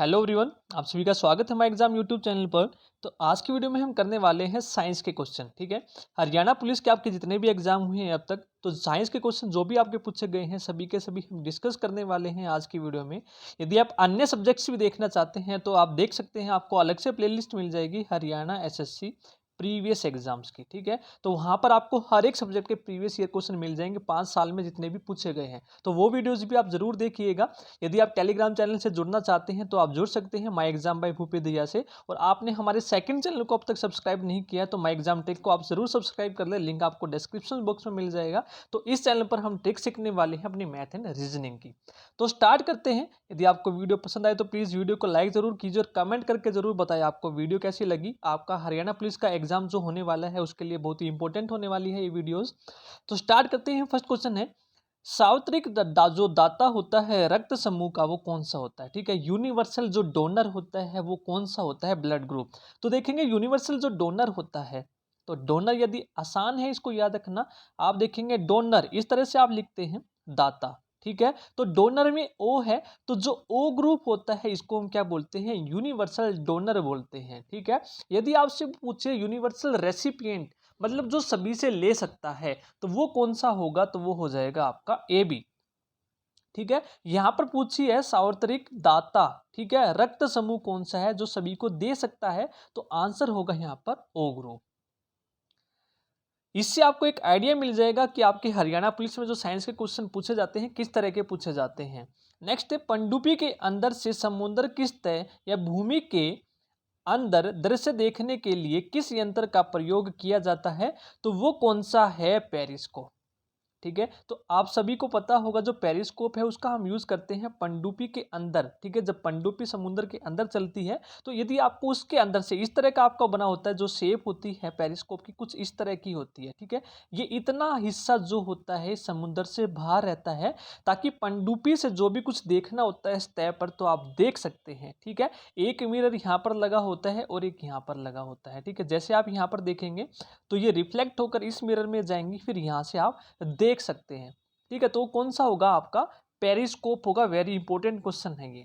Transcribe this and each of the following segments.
Hello everyone, आप सभी का स्वागत है हमारे एग्जाम यूट्यूब चैनल पर। तो आज की वीडियो में हम करने वाले हैं साइंस के क्वेश्चन। ठीक है, हरियाणा पुलिस के आपके जितने भी एग्जाम हुए हैं अब तक, तो साइंस के क्वेश्चन जो भी आपके पूछे गए हैं सभी के सभी हम डिस्कस करने वाले हैं आज की वीडियो में। यदि आप अन्य सब्जेक्ट्स भी देखना चाहते हैं तो आप देख सकते हैं, आपको अलग से प्लेलिस्ट मिल जाएगी हरियाणा एसएससी प्रीवियस एग्जाम्स की। ठीक है, तो वहाँ पर आपको हर एक सब्जेक्ट के प्रीवियस ईयर क्वेश्चन मिल जाएंगे 5 साल में जितने भी पूछे गए हैं। तो वो वीडियोज भी आप जरूर देखिएगा। यदि आप टेलीग्राम चैनल से जुड़ना चाहते हैं तो आप जुड़ सकते हैं माई एग्जाम बाय भूपे दहिया से। और आपने हमारे सेकंड चैनल को अब तक सब्सक्राइब नहीं किया है तो माई एग्जाम टेक को आप जरूर सब्सक्राइब कर ले, लिंक आपको डिस्क्रिप्शन बॉक्स में मिल जाएगा। तो इस चैनल पर हम ट्रिक सीखने वाले हैं अपनी मैथ एंड रीजनिंग की। तो स्टार्ट करते हैं। यदि आपको वीडियो पसंद आए तो प्लीज़ वीडियो को लाइक जरूर कीजिए और कमेंट करके जरूर बताएं आपको वीडियो कैसी लगी। आपका हरियाणा पुलिस का एग्जाम जो होने वाला है उसके लिए बहुत ही इंपॉर्टेंट होने वाली है ये वीडियोस। तो स्टार्ट करते हैं। फर्स्ट क्वेश्चन है, सार्वत्रिक जो दाता होता है रक्त समूह का वो कौन सा होता है। ठीक है, यूनिवर्सल जो डोनर होता है वो कौन सा होता है, ब्लड ग्रुप। तो देखेंगे यूनिवर्सल जो डोनर होता है, तो डोनर यदि आसान है इसको याद रखना। आप देखेंगे डोनर इस तरह से आप लिखते हैं दाता। ठीक है, तो डोनर में ओ है, तो जो ओ ग्रुप होता है इसको हम क्या बोलते हैं, यूनिवर्सल डोनर बोलते हैं। ठीक है, यदि आपसे पूछे यूनिवर्सल रेसिपिएंट मतलब जो सभी से ले सकता है, तो वो कौन सा होगा, तो वो हो जाएगा आपका ए बी। ठीक है, यहां पर पूछी है सार्वत्रिक दाता। ठीक है, रक्त समूह कौन सा है जो सभी को दे सकता है, तो आंसर होगा यहां पर ओ ग्रुप। इससे आपको एक आइडिया मिल जाएगा कि आपके हरियाणा पुलिस में जो साइंस के क्वेश्चन पूछे जाते हैं किस तरह के पूछे जाते हैं। नेक्स्ट है, पनडुब्बी के अंदर से समुद्र की सतह या भूमि के अंदर दृश्य देखने के लिए किस यंत्र का प्रयोग किया जाता है, तो वो कौन सा है, पेरिस्कोप। ठीक है, तो आप सभी को पता होगा जो पेरिस्कोप है उसका हम यूज करते हैं पनडुब्बी के अंदर। ठीक है, जब पनडुब्बी समुद्र के अंदर चलती है तो यदि आपको उसके अंदर से इस तरह का आपका बना होता है, जो शेप होती है पेरिस्कोप की कुछ इस तरह की होती है। ठीक है, ये इतना हिस्सा जो होता है समुद्र से बाहर रहता है ताकि पनडुब्बी से जो भी कुछ देखना होता है सतह पर तो आप देख सकते हैं। ठीक है, एक मिरर यहाँ पर लगा होता है और एक यहाँ पर लगा होता है। ठीक है, जैसे आप यहाँ पर देखेंगे तो ये रिफ्लेक्ट होकर इस मिरर में जाएंगी, फिर यहाँ से आप देख सकते हैं। ठीक है, तो कौन सा होगा आपका, पेरिस्कोप होगा। वेरी इंपॉर्टेंट क्वेश्चन है ये।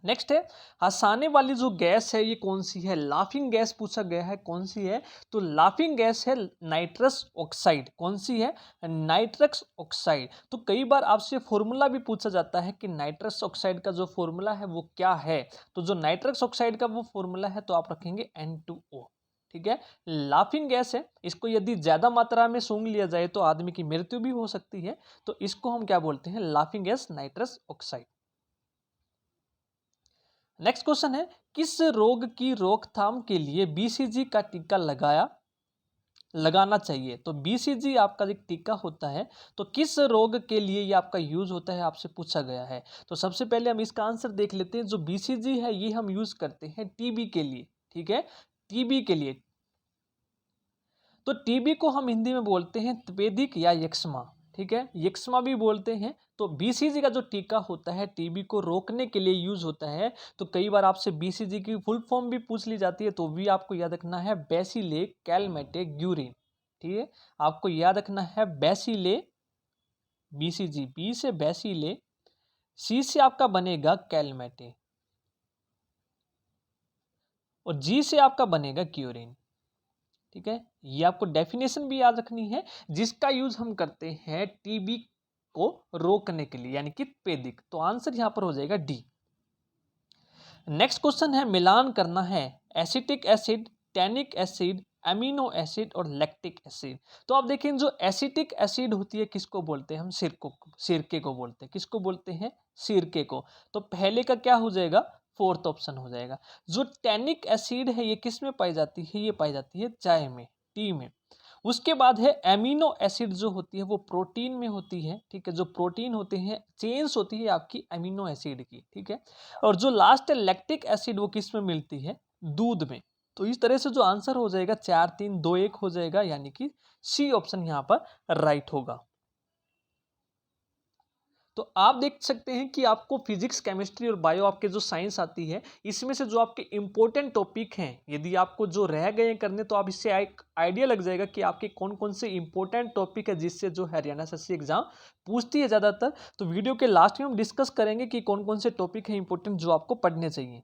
नेक्स्ट है, हंसाने वाली जो गैस है ये कौन सी है, लाफिंग गैस पूछा गया है कौन सी है, तो लाफिंग गैस है नाइट्रस ऑक्साइड। कौन सी है, नाइट्रस ऑक्साइड। तो कई बार आपसे फॉर्मूला भी पूछा जाता है कि नाइट्रस ऑक्साइड का जो फॉर्मूला है वो क्या है, तो जो नाइट्रस ऑक्साइड का वो फॉर्मूला है तो आप रखेंगे N2O। ठीक है, लाफिंग गैस है, इसको यदि ज्यादा मात्रा में सूंघ लिया जाए तो आदमी की मृत्यु भी हो सकती है, तो इसको हम क्या बोलते हैं, laughing gas nitrous oxide. Next question है, किस रोग की रोकथाम के लिए बीसीजी का टीका लगाना चाहिए। तो बीसीजी आपका एक टीका होता है, तो किस रोग के लिए ये आपका यूज होता है आपसे पूछा गया है। तो सबसे पहले हम इसका आंसर देख लेते हैं। जो बीसीजी है ये हम यूज करते हैं टीबी के लिए। ठीक है, टीबी के लिए। तो टीबी को हम हिंदी में बोलते हैं तपेदिक या यक्ष्मा। ठीक है, यक्ष्मा भी बोलते हैं। तो बीसीजी का जो टीका होता है टीबी को रोकने के लिए यूज होता है। तो कई बार आपसे बीसीजी की फुल फॉर्म भी पूछ ली जाती है, तो भी आपको याद रखना है बेसिले कैलमेटे ग्यूरिन। ठीक है, आपको याद रखना है बेसिले, बीसीजी, बी से बेसिले, सी से आपका बनेगा कैलमेटे और जी से आपका बनेगा क्यूरिन। ठीक है, ये आपको डेफिनेशन भी याद रखनी है, जिसका यूज हम करते हैं टीबी को रोकने के लिए, यानी कि तपेदिक। तो आंसर यहां पर हो जाएगा डी। नेक्स्ट क्वेश्चन है, मिलान करना है acetic acid, tannic acid, amino acid और लैक्टिक एसिड। तो आप देखें जो एसिटिक एसिड होती है किसको बोलते हैं हम, सिरके को बोलते हैं। किसको बोलते हैं, सिरके को। तो पहले का क्या हो जाएगा, फोर्थ ऑप्शन हो जाएगा। जो टैनिक एसिड है ये किस में पाई जाती है, ये पाई जाती है चाय में, टी में। उसके बाद है एमिनो एसिड, जो होती है वो प्रोटीन में होती है। ठीक है, जो प्रोटीन होते हैं, चेन्स होती है आपकी एमिनो एसिड की। ठीक है, और जो लास्ट है लैक्टिक एसिड, वो किस में मिलती है, दूध में। तो इस तरह से जो आंसर हो जाएगा 4 3 2 1 हो जाएगा, यानी कि सी ऑप्शन यहां पर राइट होगा। तो आप देख सकते हैं कि आपको फिजिक्स, केमिस्ट्री और बायो आपके जो साइंस आती है, इसमें से जो आपके इंपॉर्टेंट टॉपिक हैं, यदि आपको जो रह गए हैं करने, तो आप इससे एक आइडिया लग जाएगा कि आपके कौन कौन से इंपॉर्टेंट टॉपिक है जिससे जो हरियाणा एसएससी एग्जाम पूछती है ज़्यादातर। तो वीडियो के लास्ट में हम डिस्कस करेंगे कि कौन कौन से टॉपिक हैं इंपॉर्टेंट जो आपको पढ़ने चाहिए।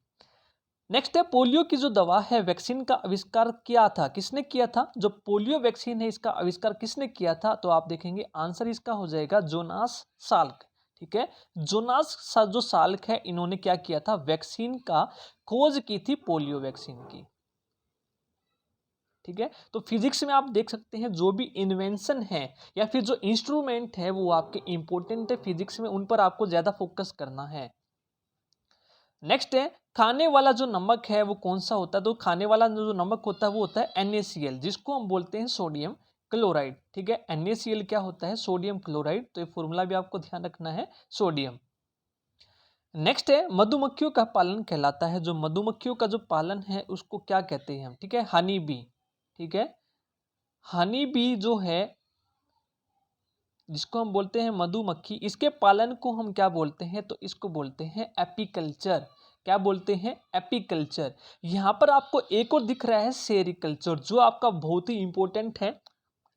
नेक्स्ट है, पोलियो की जो दवा है, वैक्सीन का आविष्कार किया था, किसने किया था? जो पोलियो वैक्सीन है, इसका आविष्कार किसने किया था? तो आप देखेंगे आंसर इसका हो जाएगा जोनास साल्क। ठीक है, जो साल्क है, इन्होंने क्या किया था? वैक्सीन का खोज की थी, पोलियो वैक्सीन की। ठीक है, तो फिजिक्स में आप देख सकते हैं जो भी इन्वेंशन है या फिर जो इंस्ट्रूमेंट है वो आपके इंपॉर्टेंट है फिजिक्स में, उन पर आपको ज्यादा फोकस करना है। नेक्स्ट है, खाने वाला जो नमक है वो कौन सा होता है? तो खाने वाला जो नमक होता है वो होता है NaCl, जिसको हम बोलते हैं सोडियम क्लोराइड। ठीक है, NaCl क्या होता है? Sodium chloride. तो ये फॉर्मूला भी आपको ध्यान रखना है, सोडियम। नेक्स्ट है, मधुमक्खियों का पालन कहलाता है। जो मधुमक्खियों का जो पालन है उसको क्या कहते हैं हम? ठीक है, हनी बी। ठीक है, हनी बी जो है, जिसको हम बोलते हैं मधुमक्खी, इसके पालन को हम क्या बोलते हैं? तो इसको बोलते हैं एपीकल्चर। क्या बोलते हैं? एपीकल्चर। यहाँ पर आपको एक और दिख रहा है सेरिकल्चर, जो आपका बहुत ही इंपॉर्टेंट है।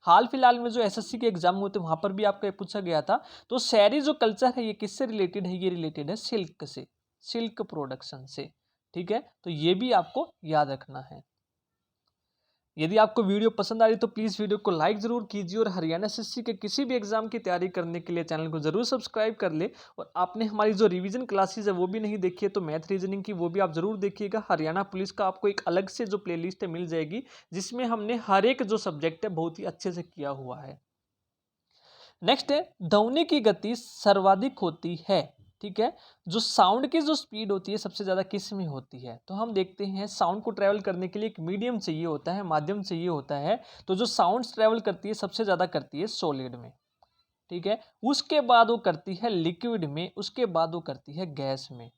हाल फिलहाल में जो एसएससी के एग्जाम हुए थे वहां पर भी आपका पूछा गया था। तो सेरी जो कल्चर है ये किससे रिलेटेड है? ये रिलेटेड है सिल्क से, सिल्क प्रोडक्शन से। ठीक है, तो ये भी आपको याद रखना है। यदि आपको वीडियो पसंद आ रही तो प्लीज़ वीडियो को लाइक ज़रूर कीजिए, और हरियाणा एसएससी के किसी भी एग्जाम की तैयारी करने के लिए चैनल को ज़रूर सब्सक्राइब कर ले। और आपने हमारी जो रिवीजन क्लासेस है वो भी नहीं देखी है तो मैथ रीजनिंग की वो भी आप ज़रूर देखिएगा। हरियाणा पुलिस का आपको एक अलग से जो प्लेलिस्ट है मिल जाएगी, जिसमें हमने हर एक जो सब्जेक्ट है बहुत ही अच्छे से किया हुआ है। नेक्स्ट है, ध्वनि की गति सर्वाधिक होती है। ठीक है, जो साउंड की जो स्पीड होती है सबसे ज्यादा किस में होती है? तो हम देखते हैं साउंड को ट्रेवल करने के लिए एक मीडियम चाहिए होता है, माध्यम चाहिए होता है। तो जो साउंड ट्रेवल करती है सबसे ज्यादा करती है सॉलिड में। ठीक है, उसके बाद वो करती है लिक्विड में, उसके बाद वो करती है गैस में।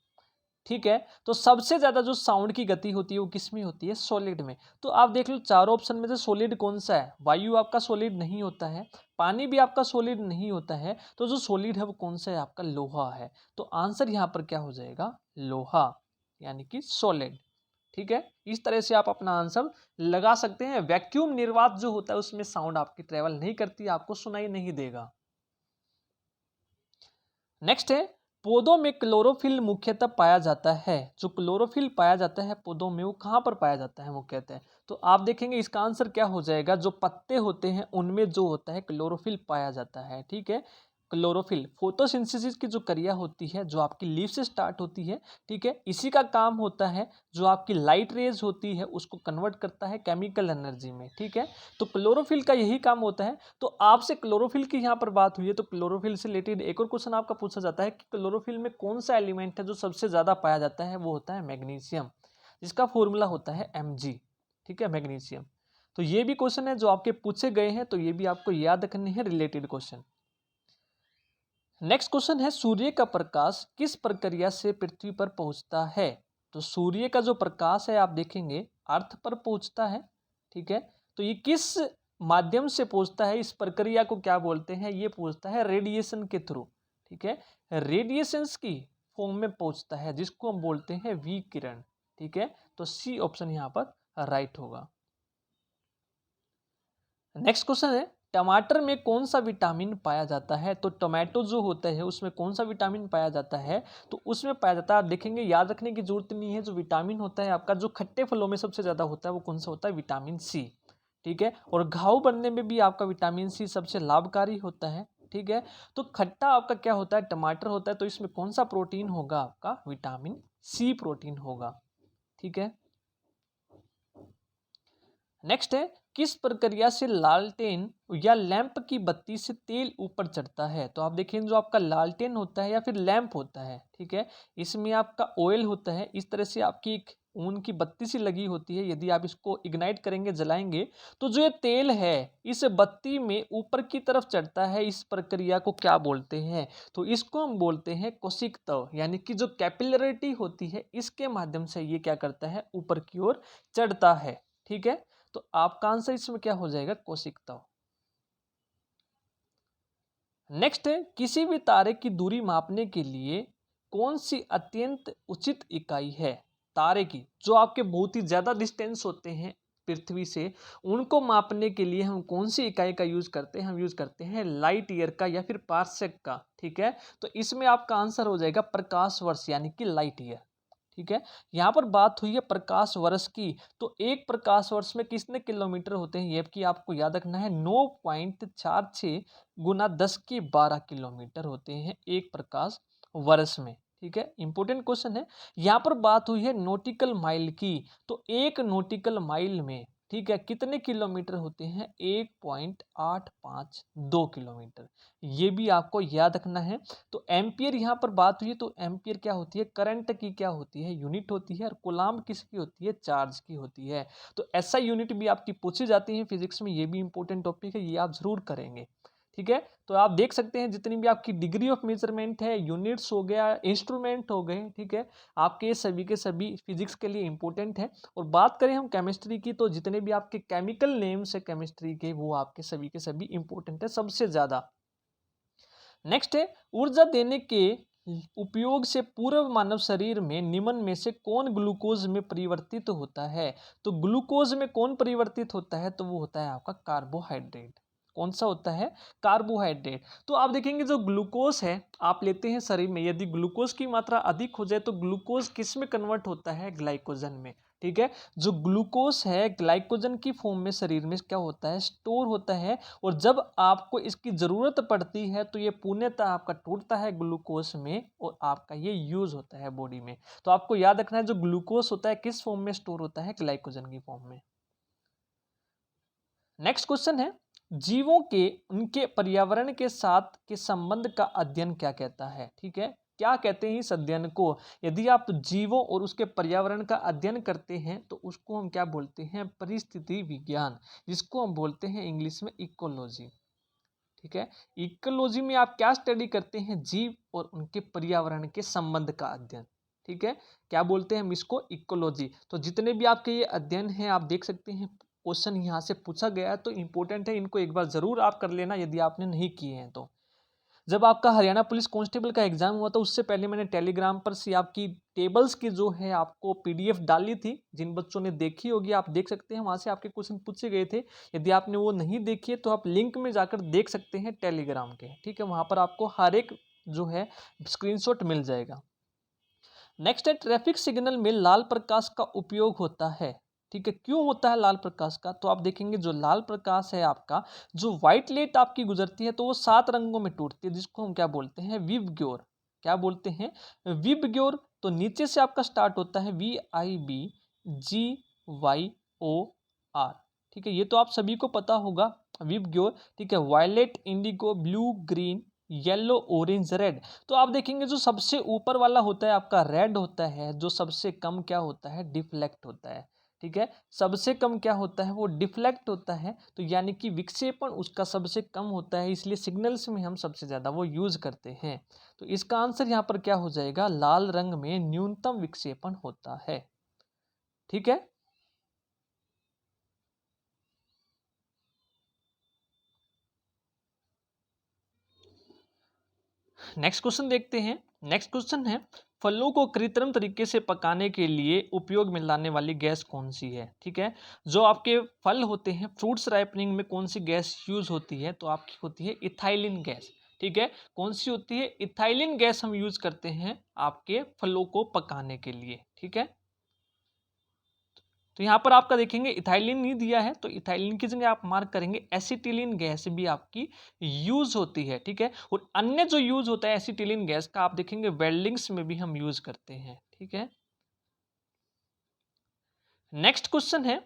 ठीक है, तो सबसे ज्यादा जो साउंड की गति होती है वो किस में होती है? सॉलिड में। तो आप देख लो चारों ऑप्शन में से सॉलिड कौन सा है? वायु आपका सॉलिड नहीं होता है, पानी भी आपका सॉलिड नहीं होता है, तो जो सॉलिड है वो कौन सा है? आपका लोहा है। तो आंसर यहाँ पर क्या हो जाएगा? लोहा, यानी कि सॉलिड। ठीक है, इस तरह से आप अपना आंसर लगा सकते हैं। वैक्यूम निर्वात जो होता है उसमें साउंड आपकी ट्रेवल नहीं करती, आपको सुनाई नहीं देगा। नेक्स्ट है, पौधों में क्लोरोफिल मुख्यतः पाया जाता है। जो क्लोरोफिल पाया जाता है पौधों में, वो कहाँ पर पाया जाता है मुख्यतः? तो आप देखेंगे इसका आंसर क्या हो जाएगा? जो पत्ते होते हैं उनमें जो होता है क्लोरोफिल पाया जाता है। ठीक है, क्लोरोफिल फोटोसिंथेसिस की जो क्रिया होती है, जो आपकी लीफ से स्टार्ट होती है। ठीक है, इसी का काम होता है, जो आपकी लाइट रेज होती है उसको कन्वर्ट करता है केमिकल एनर्जी में। ठीक है, तो क्लोरोफिल का यही काम होता है। तो आपसे क्लोरोफिल की यहाँ पर बात हुई है, तो क्लोरोफिल से रिलेटेड एक और क्वेश्चन आपका पूछा जाता है कि क्लोरोफिल में कौन सा एलिमेंट है जो सबसे ज्यादा पाया जाता है? वो होता है मैग्नीशियम, जिसका फॉर्मूला होता है Mg। ठीक है, मैग्नीशियम। तो ये भी क्वेश्चन है जो आपके पूछे गए हैं, तो ये भी आपको याद रखने हैं रिलेटेड क्वेश्चन। नेक्स्ट क्वेश्चन है, सूर्य का प्रकाश किस प्रक्रिया से पृथ्वी पर पहुंचता है? तो सूर्य का जो प्रकाश है आप देखेंगे अर्थ पर पहुंचता है। ठीक है, तो ये किस माध्यम से पहुंचता है? इस प्रक्रिया को क्या बोलते हैं? ये पहुंचता है रेडिएशन के थ्रू। ठीक है, रेडिएशन की फॉर्म में पहुंचता है, जिसको हम बोलते हैं विकिरण। ठीक है, तो सी ऑप्शन यहाँ पर राइट होगा। नेक्स्ट क्वेश्चन है, टमाटर में कौन सा विटामिन पाया जाता है? तो टोमेटो जो होता है उसमें कौन सा विटामिन पाया जाता है? तो उसमें पाया जाता है, आप देखेंगे याद रखने की जरूरत नहीं है, जो विटामिन होता है आपका जो खट्टे फलों में सबसे ज्यादा होता है वो कौन सा होता है? Vitamin C. ठीक है, और घाव बनने में भी आपका विटामिन सी सबसे लाभकारी होता है। ठीक है, तो खट्टा आपका क्या होता है? टमाटर होता है, तो इसमें कौन सा प्रोटीन होगा? आपका विटामिन सी प्रोटीन होगा। ठीक है, नेक्स्ट है, किस प्रक्रिया से लालटेन या लैंप की बत्ती से तेल ऊपर चढ़ता है? तो आप देखें जो आपका लालटेन होता है या फिर लैंप होता है, ठीक है, इसमें आपका ऑयल होता है, इस तरह से आपकी एक ऊन की बत्ती सी लगी होती है। यदि आप इसको इग्नाइट करेंगे, जलाएंगे, तो जो ये तेल है इस बत्ती में ऊपर की तरफ चढ़ता है। इस प्रक्रिया को क्या बोलते हैं? तो इसको हम बोलते हैं कोशिकतव, यानी कि जो कैपिलरिटी होती है इसके माध्यम से ये क्या करता है? ऊपर की ओर चढ़ता है। ठीक है, तो आपका आंसर इसमें क्या हो जाएगा? कोशिकतव। नेक्स्ट है, किसी भी तारे की दूरी मापने के लिए कौन सी अत्यंत उचित इकाई है? तारे की जो आपके बहुत ही ज्यादा डिस्टेंस होते हैं पृथ्वी से, उनको मापने के लिए हम कौन सी इकाई का यूज करते हैं? हम यूज करते हैं लाइट ईयर का या फिर पार्सेक का। ठीक है, तो इसमें आपका आंसर हो जाएगा प्रकाश वर्ष यानी कि लाइट ईयर। ठीक है, यहाँ पर बात हुई है प्रकाश वर्ष की, तो एक प्रकाश वर्ष में कितने किलोमीटर होते हैं? ये कि आपको याद रखना है, 9.46 गुना 10 की 12 किलोमीटर होते हैं एक प्रकाश वर्ष में। ठीक है, इंपॉर्टेंट क्वेश्चन है। यहाँ पर बात हुई है नॉटिकल माइल की, तो एक नॉटिकल माइल में, ठीक है, कितने किलोमीटर होते हैं? 1.852 किलोमीटर, ये भी आपको याद रखना है। तो एम्पियर यहाँ पर बात हुई है, तो एम्पियर क्या होती है? करंट की क्या होती है? यूनिट होती है। और कूलाम्ब किसकी होती है? चार्ज की होती है। तो ऐसा यूनिट भी आपकी पूछी जाती है फिजिक्स में, ये भी इंपॉर्टेंट टॉपिक है, ये आप जरूर करेंगे। ठीक है, तो आप देख सकते हैं जितनी भी आपकी डिग्री ऑफ मेजरमेंट है, यूनिट्स हो गया, इंस्ट्रूमेंट हो गए, ठीक है, आपके ये सभी के सभी फिजिक्स के लिए इंपॉर्टेंट है। और बात करें हम केमिस्ट्री की, तो जितने भी आपके केमिकल नेम्स है केमिस्ट्री के, वो आपके सभी के सभी इंपॉर्टेंट है सबसे ज्यादा। नेक्स्ट है, ऊर्जा देने के उपयोग से पूर्व मानव शरीर में निम्न में से कौन ग्लूकोज में परिवर्तित होता है? तो ग्लूकोज में कौन परिवर्तित होता है? तो वो होता है आपका कार्बोहाइड्रेट। कौन सा होता है? कार्बोहाइड्रेट। तो आप देखेंगे जो ग्लूकोज है आप लेते हैं शरीर में, यदि ग्लूकोज की मात्रा अधिक हो जाए तो ग्लूकोज किस में कन्वर्ट होता है? ग्लाइकोजन में। ठीक है, जो ग्लूकोज है ग्लाइकोजन की फॉर्म में शरीर में क्या होता है? स्टोर होता है। और जब आपको इसकी जरूरत पड़ती है तो ये पूर्णतः आपका टूटता है ग्लूकोज में और आपका ये यूज होता है बॉडी में। तो आपको याद रखना है जो ग्लूकोज होता है किस फॉर्म में स्टोर होता है? ग्लाइकोजन की फॉर्म में। नेक्स्ट क्वेश्चन है, जीवों के उनके पर्यावरण के साथ के संबंध का अध्ययन क्या कहता है? ठीक है, क्या कहते हैं इस अध्ययन को? यदि आप जीवों और उसके पर्यावरण का अध्ययन करते हैं तो उसको हम क्या बोलते हैं? परिस्थिति विज्ञान, जिसको हम बोलते हैं इंग्लिश में इकोलॉजी। ठीक है, इकोलॉजी में आप क्या स्टडी करते हैं? जीव और उनके पर्यावरण के संबंध का अध्ययन। ठीक है, क्या बोलते हैं हम इसको? इकोलॉजी। तो जितने भी आपके ये अध्ययन हैं आप देख सकते हैं क्वेश्चन यहाँ से पूछा गया है, तो इंपॉर्टेंट है, इनको एक बार जरूर आप कर लेना यदि आपने नहीं किए हैं तो। जब आपका हरियाणा पुलिस कांस्टेबल का एग्जाम हुआ था उससे पहले मैंने टेलीग्राम पर से आपकी टेबल्स की जो है आपको पीडीएफ डाली थी, जिन बच्चों ने देखी होगी आप देख सकते हैं, वहां से आपके क्वेश्चन पूछे गए थे। यदि आपने वो नहीं देखी है तो आप लिंक में जाकर देख सकते हैं टेलीग्राम के। ठीक है, वहां पर आपको हर एक जो है स्क्रीनशॉट मिल जाएगा। नेक्स्ट है, ट्रैफिक सिग्नल में लाल प्रकाश का उपयोग होता है। ठीक है, क्यों होता है लाल प्रकाश का? तो आप देखेंगे जो लाल प्रकाश है आपका, जो व्हाइट लाइट आपकी गुजरती है तो वो 7 रंगों में टूटती है, जिसको हम क्या बोलते हैं? विबग्योर। क्या बोलते हैं? विबग्योर। तो नीचे से आपका स्टार्ट होता है VIBGYOR। ठीक है, ये तो आप सभी को पता होगा विबग्योर। ठीक है, violet, indigo, blue, green, yellow, orange, red. तो आप देखेंगे जो सबसे ऊपर वाला होता है आपका रेड होता है, जो सबसे कम क्या होता है? डिफ्लेक्ट होता है। ठीक है, सबसे कम क्या होता है? वो डिफ्लेक्ट होता है। तो यानी कि विक्षेपण उसका सबसे कम होता है, इसलिए सिग्नल्स में हम सबसे ज्यादा वो यूज करते हैं। तो इसका आंसर यहाँ पर क्या हो जाएगा? लाल रंग में न्यूनतम विक्षेपण होता है। ठीक है, नेक्स्ट क्वेश्चन देखते हैं। नेक्स्ट क्वेश्चन है, फलों को कृत्रिम तरीके से पकाने के लिए उपयोग में लाने वाली गैस कौन सी है? ठीक है, जो आपके फल होते हैं फ्रूट्स राइपनिंग में कौन सी गैस यूज होती है? तो आपकी होती है इथाइलिन गैस। ठीक है, कौन सी होती है? इथाइलिन गैस हम यूज करते हैं आपके फलों को पकाने के लिए। ठीक है, तो यहाँ पर आपका देखेंगे इथाइलिन नहीं दिया है, तो इथाइलिन की जगह आप मार्क करेंगे एसिटिलीन गैस भी आपकी यूज होती है। ठीक है, और अन्य जो यूज होता है एसिटिलीन गैस का आप देखेंगे वेल्डिंग्स में भी हम यूज करते हैं। ठीक है, नेक्स्ट क्वेश्चन है,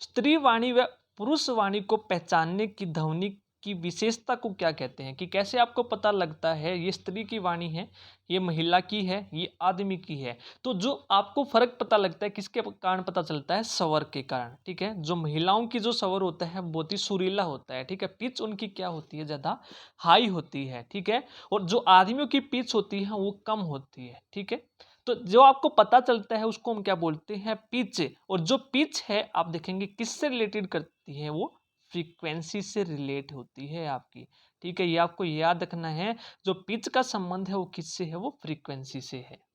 स्त्री वाणी व पुरुष वाणी को पहचानने की ध्वनि की विशेषता को क्या कहते हैं? कि कैसे आपको पता लगता है ये स्त्री की वाणी है, ये महिला की है, ये आदमी की है? तो जो आपको फर्क पता लगता है किसके कारण पता चलता है? स्वर के कारण। ठीक है, जो महिलाओं की जो स्वर होता है बहुत ही सुरीला होता है। ठीक है, पिच उनकी क्या होती है? ज्यादा हाई होती है। ठीक है, और जो आदमियों की पिच होती है वो कम होती है। ठीक है, तो जो आपको पता चलता है उसको हम क्या बोलते हैं? पिच। और जो पिच है आप देखेंगे किससे रिलेटेड करती है? वो फ्रीक्वेंसी से रिलेट होती है आपकी। ठीक है, ये आपको याद रखना है, जो पिच का संबंध है वो किससे है, वो फ्रीक्वेंसी से है।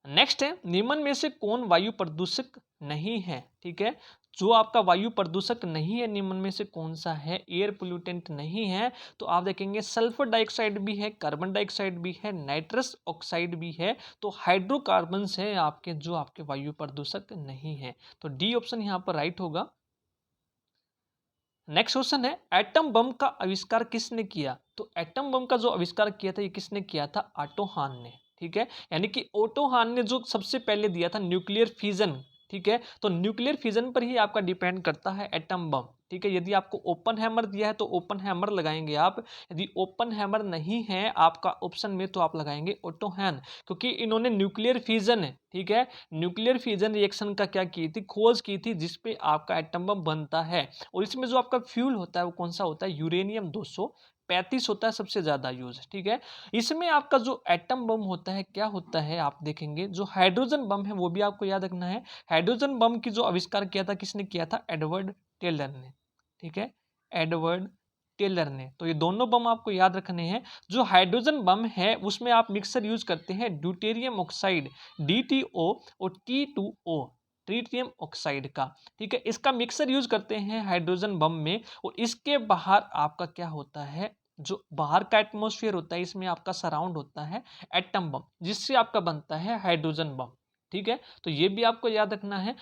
नेक्स्ट है, निम्न में से कौन वायु प्रदूषक नहीं है। ठीक है, जो आपका वायु प्रदूषक नहीं है निम्न में से कौन सा है, एयर पोल्यूटेंट नहीं है, तो आप देखेंगे सल्फर डाइऑक्साइड भी है, कार्बन डाइऑक्साइड भी है, नाइट्रस ऑक्साइड भी है, तो हाइड्रोकार्बन्स है आपके जो आपके वायु प्रदूषक नहीं है। तो डी ऑप्शन यहाँ पर राइट होगा। नेक्स्ट क्वेश्चन है, एटम बम का आविष्कार किसने किया। तो एटम बम का जो आविष्कार किया था ये किसने किया था, ऑटो हान ने। ठीक है, यानी कि ओटो हान ने जो सबसे पहले दिया था न्यूक्लियर फिजन। ठीक है, तो न्यूक्लियर फिजन पर ही आपका डिपेंड करता है एटम बम। ठीक है, यदि आपको ओपन हैमर दिया है तो ओपन हैमर लगाएंगे आप, यदि ओपन हैमर नहीं है आपका ऑप्शन में तो आप लगाएंगे ओटो हान, क्योंकि इन्होंने न्यूक्लियर फिजन, ठीक है, न्यूक्लियर फिजन रिएक्शन का क्या की थी, खोज की थी, जिसपे आपका एटम बम बनता है। और इसमें जो आपका फ्यूल होता है वो कौन सा होता है, यूरेनियम 235 होता है सबसे ज्यादा यूज। ठीक है, इसमें आपका जो एटम बम होता है क्या होता है, आप देखेंगे जो हाइड्रोजन बम है वो भी आपको याद रखना है। हाइड्रोजन बम की जो आविष्कार किया था किसने किया था, एडवर्ड टेलर ने। ठीक है, एडवर्ड टेलर ने। तो ये दोनों बम आपको याद रखने हैं। जो हाइड्रोजन बम है उसमें आप मिक्सर यूज करते हैं ड्यूटेरियम ऑक्साइड DTO और T2O, ट्रीटियम ऑक्साइड का। ठीक है, इसका मिक्सर यूज करते हैं हाइड्रोजन बम में। और इसके बाहर आपका क्या होता है, जो बाहर का एटमॉस्फेयर होता है इसमें आपका सराउंड होता है एटम बम, जिससे आपका बनता है हाइड्रोजन बम। ठीक है, तो ये भी आपको याद रखना है।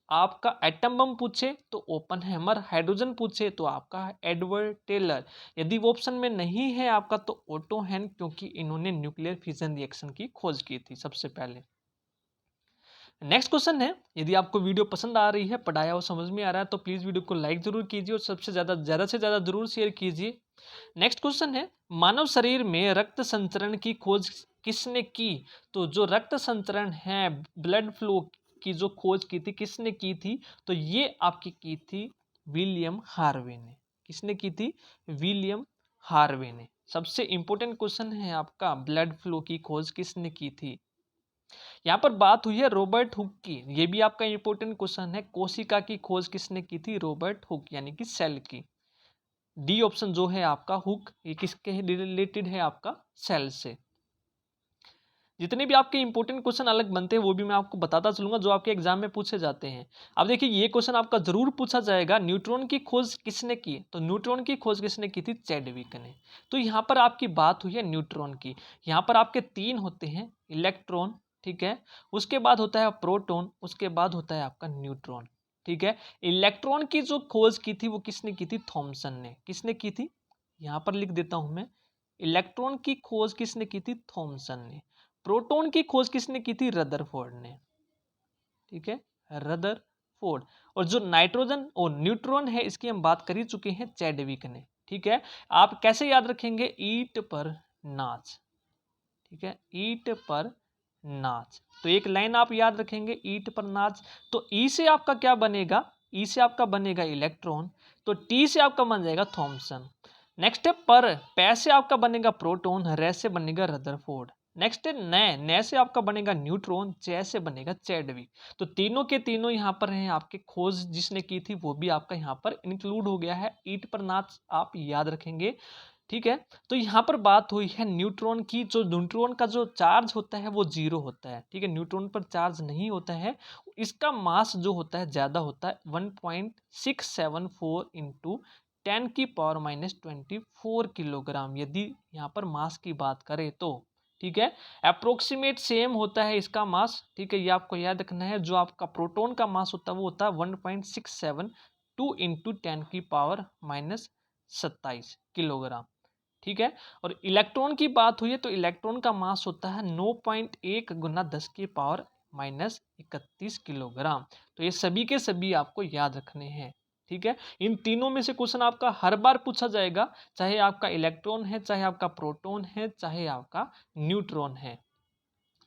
आपका एटम बम पूछे तो ओपनहेमर, हाइड्रोजन पूछे तो आपका एडवर्ड टेलर। यदि वो ऑप्शन में नहीं है आपका तो ओटो हैन, क्योंकि इन्होंने न्यूक्लियर फिजन रिएक्शन की खोज की थी सबसे पहले। नेक्स्ट क्वेश्चन है, यदि आपको वीडियो पसंद आ रही है, पढ़ाया और समझ में आ रहा है, तो प्लीज वीडियो को लाइक जरूर कीजिए और सबसे ज्यादा से ज्यादा जरूर शेयर कीजिए। नेक्स्ट क्वेश्चन है, मानव शरीर में रक्त संचरण की खोज किसने की। तो जो रक्त संचरण है, ब्लड फ्लो की जो खोज की थी किसने की थी, तो ये आपकी की थी विलियम हार्वे ने। किसने की थी, विलियम हार्वे ने। सबसे इंपॉर्टेंट क्वेश्चन है आपका, ब्लड फ्लो की खोज किसने की थी। यहाँ पर बात हुई है रॉबर्ट हुक की, ये भी आपका इंपॉर्टेंट क्वेश्चन है। कोशिका की खोज किसने की थी, रॉबर्ट हुक, यानी कि सेल की। डी ऑप्शन जो है आपका हुक, ये किसके रिलेटेड है, आपका सेल से। जितने भी आपके इंपॉर्टेंट क्वेश्चन अलग बनते हैं वो भी मैं आपको बताता चलूंगा, जो आपके एग्जाम में पूछे जाते हैं। अब देखिए ये क्वेश्चन आपका जरूर पूछा जाएगा, न्यूट्रॉन की खोज किसने की। तो न्यूट्रॉन की खोज किसने की थी, चैडविक ने। तो यहाँ पर आपकी बात हुई है न्यूट्रॉन की। यहाँ पर आपके तीन होते हैं, इलेक्ट्रॉन, ठीक है, उसके बाद होता है प्रोटॉन, उसके बाद होता है आपका न्यूट्रॉन। ठीक है, इलेक्ट्रॉन की जो खोज की थी वो किसने की थी, थॉमसन ने। किसने की थी, यहाँ पर लिख देता हूं मैं, इलेक्ट्रॉन की खोज किसने की थी, थॉमसन ने। प्रोटॉन की खोज किसने की थी, रदरफोर्ड ने। ठीक है, रदरफोर्ड। और जो नाइट्रोजन और न्यूट्रॉन है इसकी हम बात कर ही चुके हैं, चैडविक ने। ठीक है, आप कैसे याद रखेंगे, ईट पर नाच। ठीक है, ईट पर नाच, तो एक लाइन आप याद रखेंगे, ईट पर नाच। तो ई से आपका क्या बनेगा, ई से आपका बनेगा इलेक्ट्रॉन, तो टी से आपका बन जाएगा थॉमसन। नेक्स्ट है पर, पै से आपका बनेगा प्रोटॉन, रे से बनेगा रदरफोर्ड। नेक्स्ट है नै से आपका बनेगा न्यूट्रॉन, चे से बनेगा चैडविक। तो तीनों के तीनों यहाँ पर हैं आपके, खोज जिसने की थी वो भी आपका यहाँ पर इंक्लूड हो गया है। ईट पर नाच आप याद रखेंगे। ठीक है, तो यहाँ पर बात हुई है न्यूट्रॉन की। जो न्यूट्रॉन का जो चार्ज होता है वो 0 होता है। ठीक है, न्यूट्रॉन पर चार्ज नहीं होता है, इसका मास जो होता है ज्यादा होता है, 1.674 इंटू 10⁻⁻24 किलोग्राम, यदि यहाँ पर मास की बात करें तो। ठीक है, अप्रोक्सीमेट सेम होता है इसका मास। ठीक है, ये आपको याद रखना है। जो आपका प्रोटॉन का मास होता है वो होता है 1.672 इंटू 10⁻27 किलोग्राम। ठीक है, और इलेक्ट्रॉन की बात हुई है तो इलेक्ट्रॉन का मास होता है 9.1 गुना 10⁻31 किलोग्राम। तो ये सभी के सभी आपको याद रखने हैं। ठीक है, इन तीनों में से क्वेश्चन आपका हर बार पूछा जाएगा, चाहे आपका इलेक्ट्रॉन है, चाहे आपका प्रोटॉन है, चाहे आपका न्यूट्रॉन है।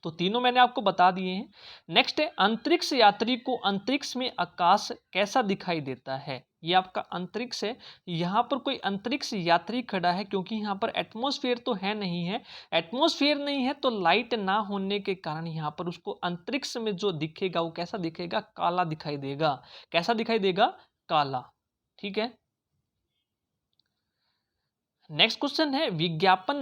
तो तीनों मैंने आपको बता दिए हैं। नेक्स्ट है अंतरिक्ष यात्री को अंतरिक्ष में आकाश कैसा दिखाई देता है। ये आपका अंतरिक्ष है, यहाँ पर कोई अंतरिक्ष यात्री खड़ा है क्योंकि यहाँ पर एटमॉस्फेयर तो है नहीं है, एटमॉस्फेयर नहीं है तो लाइट ना होने के कारण यहाँ पर उसको अंतरिक्ष में जो दिखेगा वो कैसा दिखेगा, काला दिखाई देगा। कैसा दिखाई देगा, काला। ठीक है। नेक्स्ट क्वेश्चन है विज्ञापन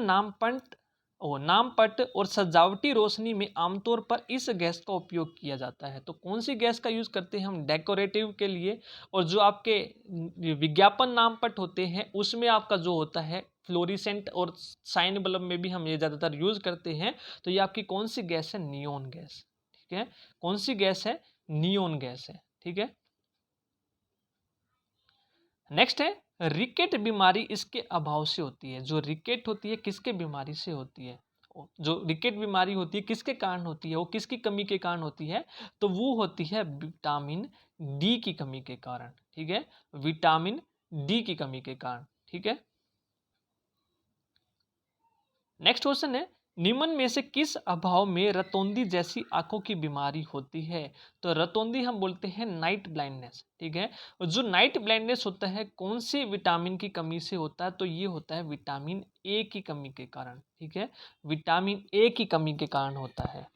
नामपट और सजावटी रोशनी में आमतौर पर इस गैस का उपयोग किया जाता है। तो कौन सी गैस का यूज करते हैं हम डेकोरेटिव के लिए, और जो आपके विज्ञापन नामपट होते हैं उसमें आपका जो होता है फ्लोरिसेंट और साइन बल्ब में भी हम ये ज्यादातर यूज करते हैं। तो ये आपकी कौन सी गैस है, नियोन गैस। ठीक है, कौन सी गैस है, नियोन गैस है। ठीक है। नेक्स्ट है रिकेट बीमारी इसके अभाव से होती है। जो रिकेट होती है किसके बीमारी से होती है, जो रिकेट बीमारी होती है किसके कारण होती है, वो किसकी कमी के कारण होती है, तो वो होती है विटामिन डी की कमी के कारण। ठीक है, विटामिन डी की कमी के कारण। ठीक है। नेक्स्ट क्वेश्चन है निम्न में से किस अभाव में रतौंधी जैसी आंखों की बीमारी होती है। तो रतौंधी हम बोलते हैं नाइट ब्लाइंडनेस। ठीक है, और जो नाइट ब्लाइंडनेस होता है कौन सी विटामिन की कमी से होता है, तो ये होता है विटामिन ए की कमी के कारण। ठीक है, विटामिन ए की कमी के कारण होता है।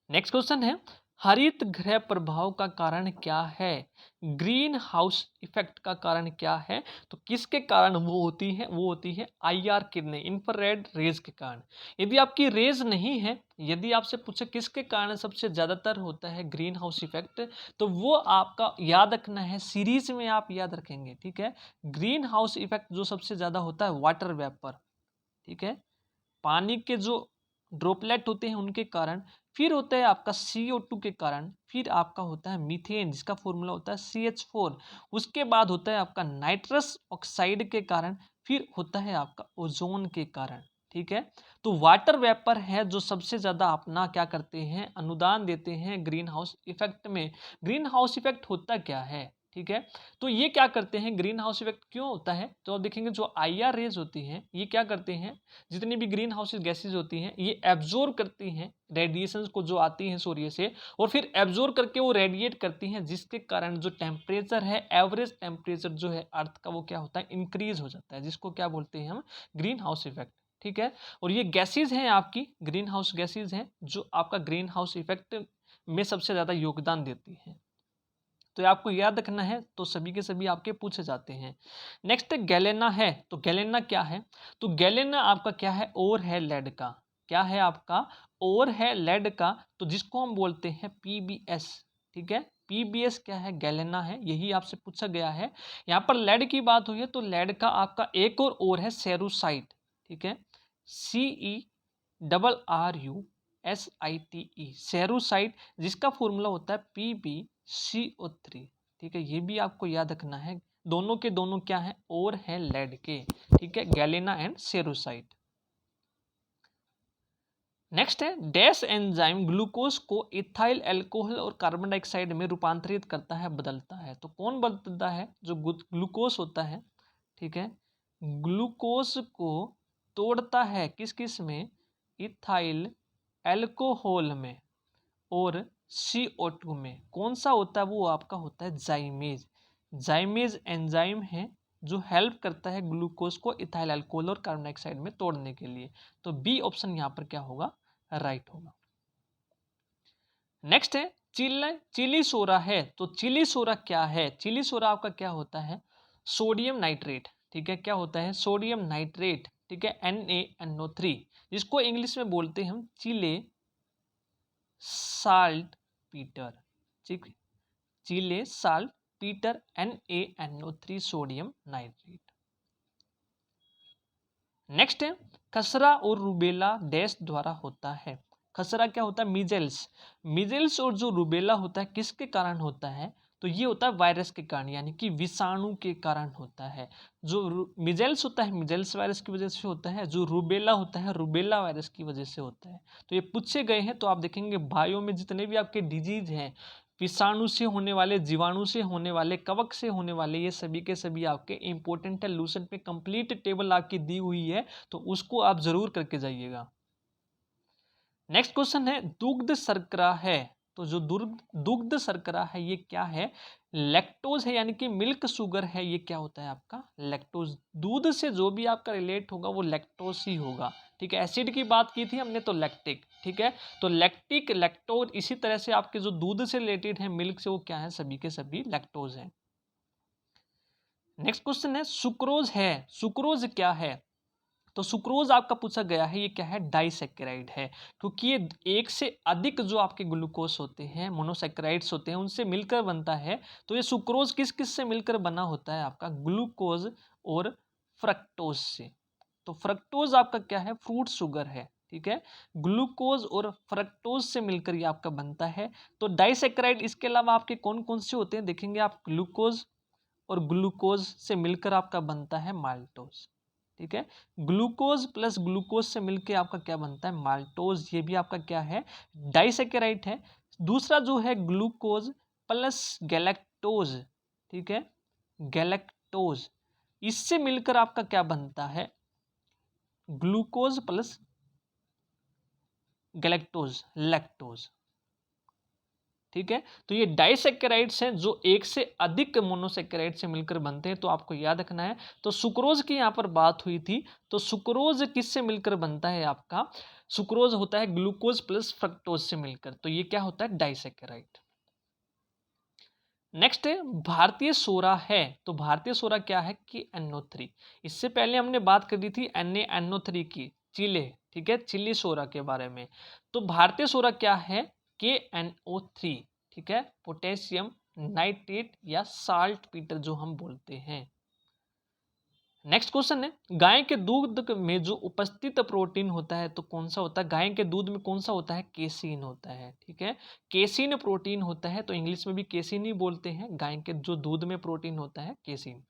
नेक्स्ट क्वेश्चन है हरित गृह प्रभाव का कारण क्या है, ग्रीन हाउस इफेक्ट का कारण क्या है। तो किसके कारण वो होती है, वो होती है आईआर किरणें, इंफ्रारेड रेज के कारण। यदि आपकी रेज नहीं है, यदि आपसे पूछे किसके कारण सबसे ज्यादातर होता है ग्रीन हाउस इफेक्ट, तो वो आपका याद रखना है, सीरीज में आप याद रखेंगे। ठीक है, ग्रीन हाउस इफेक्ट जो सबसे ज्यादा होता है वाटर वेपर। ठीक है, पानी के जो ड्रॉपलेट होते हैं उनके कारण, फिर होता है आपका CO2 के कारण, फिर आपका होता है मीथेन जिसका फॉर्मूला होता है CH4, उसके बाद होता है आपका नाइट्रस ऑक्साइड के कारण, फिर होता है आपका ओजोन के कारण। ठीक है, तो वाटर वेपर है जो सबसे ज्यादा अपना क्या करते हैं, अनुदान देते हैं ग्रीन हाउस इफेक्ट में। ग्रीन हाउस इफेक्ट होता क्या है, ठीक है, तो ये क्या करते हैं, ग्रीन हाउस इफेक्ट क्यों होता है, तो आप देखेंगे जो IR रेज होती हैं ये क्या करते हैं, जितनी भी ग्रीन हाउस गैसेज होती हैं ये एब्जॉर्ब करती हैं रेडिएशंस को जो आती हैं सूर्य से, और फिर एब्जॉर्ब करके वो रेडिएट करती हैं, जिसके कारण जो टेम्परेचर है, एवरेज टेम्परेचर जो है अर्थ का, वो क्या होता है, इंक्रीज हो जाता है, जिसको क्या बोलते हैं हम, ग्रीन हाउस इफेक्ट। ठीक है, और ये गैसेज हैं आपकी, ग्रीन हाउस गैसेज हैं जो आपका ग्रीन हाउस इफेक्ट में सबसे ज्यादा योगदान देती हैं। तो ये आपको याद रखना है, तो सभी के सभी आपके पूछे जाते हैं। नेक्स्ट गैलेना है, तो गैलेना क्या है, तो गैलेना आपका क्या है, और है लेड का। क्या है आपका, और है लेड का, तो जिसको हम बोलते हैं PbS। ठीक है, PbS क्या है, गैलेना है, यही आपसे पूछा गया है। यहाँ पर लेड की बात हुई है तो लेड का आपका एक और है सेरुसाइट। ठीक है, CERRUSITE, सेरुसाइट, जिसका फॉर्मूला होता है PbCO3। ठीक है, ये भी आपको याद रखना है, दोनों के दोनों क्या है, और है लेड के। ठीक है, गैलेना एंड सेरुसाइट। नेक्स्ट है डैश एंजाइम ग्लूकोज को इथाइल अल्कोहल और कार्बन डाइऑक्साइड में रूपांतरित करता है, बदलता है। तो कौन बदलता है, जो ग्लूकोज होता है। ठीक है, ग्लूकोज को तोड़ता है किस किस में, इथाइल अल्कोहल में और CO2 में। कौन सा होता है, वो आपका होता है जाइमेज। जाइमेज एंजाइम है जो हेल्प करता है ग्लूकोज को इथाइल अल्कोहल और कार्बन डाइऑक्साइड में तोड़ने के लिए। तो बी ऑप्शन यहाँ पर क्या होगा, राइट होगा। नेक्स्ट है चिली सोरा है, तो चिली सोरा क्या है, चिली सोरा आपका क्या होता है, सोडियम नाइट्रेट। ठीक है, क्या होता है, सोडियम नाइट्रेट। ठीक है, NaNO3, जिसको इंग्लिश में बोलते हैं हम चिले साल्ट पीटर। ठीक, Chile saltpetre, NaNO3 sodium nitrate. Next है खसरा और रूबेला डैश द्वारा होता है। खसरा क्या होता है, मीजल्स। मीजल्स और जो रूबेला होता है किसके कारण होता है, तो ये होता है वायरस के कारण, यानी कि विषाणु के कारण होता है। जो मीजल्स होता है मीजल्स वायरस की वजह से होता है, जो रूबेला होता है रूबेला वायरस की वजह से होता है। तो ये पूछे गए हैं, तो आप देखेंगे बायो में जितने भी आपके डिजीज हैं, विषाणु से होने वाले, जीवाणु से होने वाले, कवक से होने वाले, ये सभी के सभी आपके इंपॉर्टेंट है। लूसेंट पे कंप्लीट टेबल आपकी दी हुई है, तो उसको आप जरूर करके जाइएगा। नेक्स्ट क्वेश्चन है दुग्ध शर्करा है, तो जो दुग्ध शर्करा है ये क्या है? लैक्टोज है, यानी कि मिल्क शुगर है, ये क्या होता है आपका? लैक्टोज। दूध से जो भी आपका रिलेट होगा वो लैक्टोज ही होगा, ठीक है। एसिड की बात की थी हमने तो लैक्टिक, ठीक है। तो लैक्टिक, लैक्टोज, इसी तरह से आपके जो दूध से रिलेटेड है, मिल्क से, वो क्या है? सभी के सभी लैक्टोज हैं। नेक्स्ट क्वेश्चन है सुक्रोज है, सुक्रोज क्या है? तो सुक्रोज आपका पूछा गया है, ये क्या है? डाइसैकेराइड है, क्योंकि ये एक से अधिक जो आपके ग्लूकोज होते हैं, मोनोसैकेराइड्स होते हैं, उनसे मिलकर बनता है। तो ये सुक्रोज किस किस से मिलकर बना होता है? आपका ग्लूकोज और फ्रक्टोज से। तो फ्रक्टोज आपका क्या है? फ्रूट शुगर है, ठीक है। ग्लूकोज और फ्रक्टोज से मिलकर ये आपका बनता है। तो डाइसैकेराइड इसके अलावा आपके कौन कौन से होते हैं देखेंगे आप। ग्लूकोज और ग्लूकोज से मिलकर आपका बनता है माल्टोज, ठीक है। ग्लूकोज प्लस ग्लूकोज से मिलकर आपका क्या बनता है? माल्टोज। ये भी आपका क्या है? डाइसैकेराइड है। दूसरा जो है ग्लूकोज प्लस गैलेक्टोज, ठीक है, गैलेक्टोज, इससे मिलकर आपका क्या बनता है? ग्लूकोज प्लस गैलेक्टोज, लैक्टोज, ठीक है। तो ये डाइसैकेराइड्स हैं जो एक से अधिक मोनोसैकेराइड से मिलकर बनते हैं, तो आपको याद रखना है। तो सुक्रोज की यहाँ पर बात हुई थी, तो सुक्रोज किससे मिलकर बनता है आपका? सुक्रोज होता है ग्लूकोज प्लस फ्रक्टोज से मिलकर, तो ये क्या होता है? डाइसैकेराइड। नेक्स्ट है भारतीय सोरा है, तो भारतीय सोरा क्या है? कि NO3। इससे पहले हमने बात करी थी NaNO3 की, चिले, ठीक है, चिली सोरा के बारे में। तो भारतीय सोरा क्या है? KNO3, ठीक है, पोटेशियम नाइट्रेट या साल्ट पीटर जो हम बोलते हैं। नेक्स्ट क्वेश्चन है गाय के दूध में जो उपस्थित प्रोटीन होता है, तो कौन सा होता है? गाय के दूध में कौन सा होता है? केसीन होता है, ठीक है। केसीन प्रोटीन होता है, तो इंग्लिश में भी केसीन ही बोलते हैं। गाय के जो दूध में प्रोटीन होता है केसीन।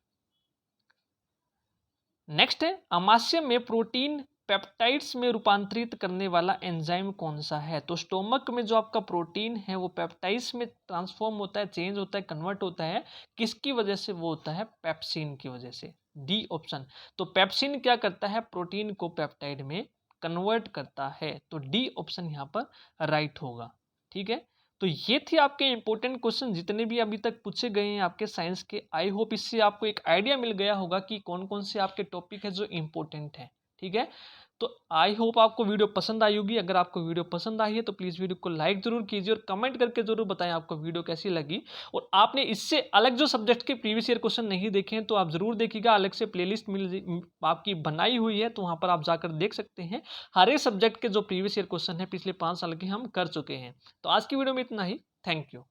नेक्स्ट है अमाशय में प्रोटीन पेप्टाइड्स में रूपांतरित करने वाला एंजाइम कौन सा है? तो स्टोमक में जो आपका प्रोटीन है वो पेप्टाइड्स में ट्रांसफॉर्म होता है, चेंज होता है, कन्वर्ट होता है। किसकी वजह से वो होता है? पेप्सिन की वजह से। D option. तो पेप्सिन क्या करता है? प्रोटीन को पेप्टाइड में कन्वर्ट करता है, तो डी ऑप्शन यहाँ पर राइट होगा, ठीक है। तो ये थे आपके इंपॉर्टेंट क्वेश्चन जितने भी अभी तक पूछे गए हैं आपके साइंस के। आई होप इससे आपको एक आइडिया मिल गया होगा कि कौन कौन से आपके टॉपिक है जो इंपॉर्टेंट है, ठीक है। तो आई होप आपको वीडियो पसंद आई होगी। अगर आपको वीडियो पसंद आई है तो प्लीज़ वीडियो को लाइक जरूर कीजिए और कमेंट करके जरूर बताएं आपको वीडियो कैसी लगी। और आपने इससे अलग जो सब्जेक्ट के प्रीवियस ईयर क्वेश्चन नहीं देखे हैं तो आप जरूर देखिएगा, अलग से प्लेलिस्ट आपकी बनाई हुई है, तो वहाँ पर आप जाकर देख सकते हैं। हर एक सब्जेक्ट के जो प्रीवियस ईयर क्वेश्चन है पिछले 5 साल के हम कर चुके हैं। तो आज की वीडियो में इतना ही। Thank you.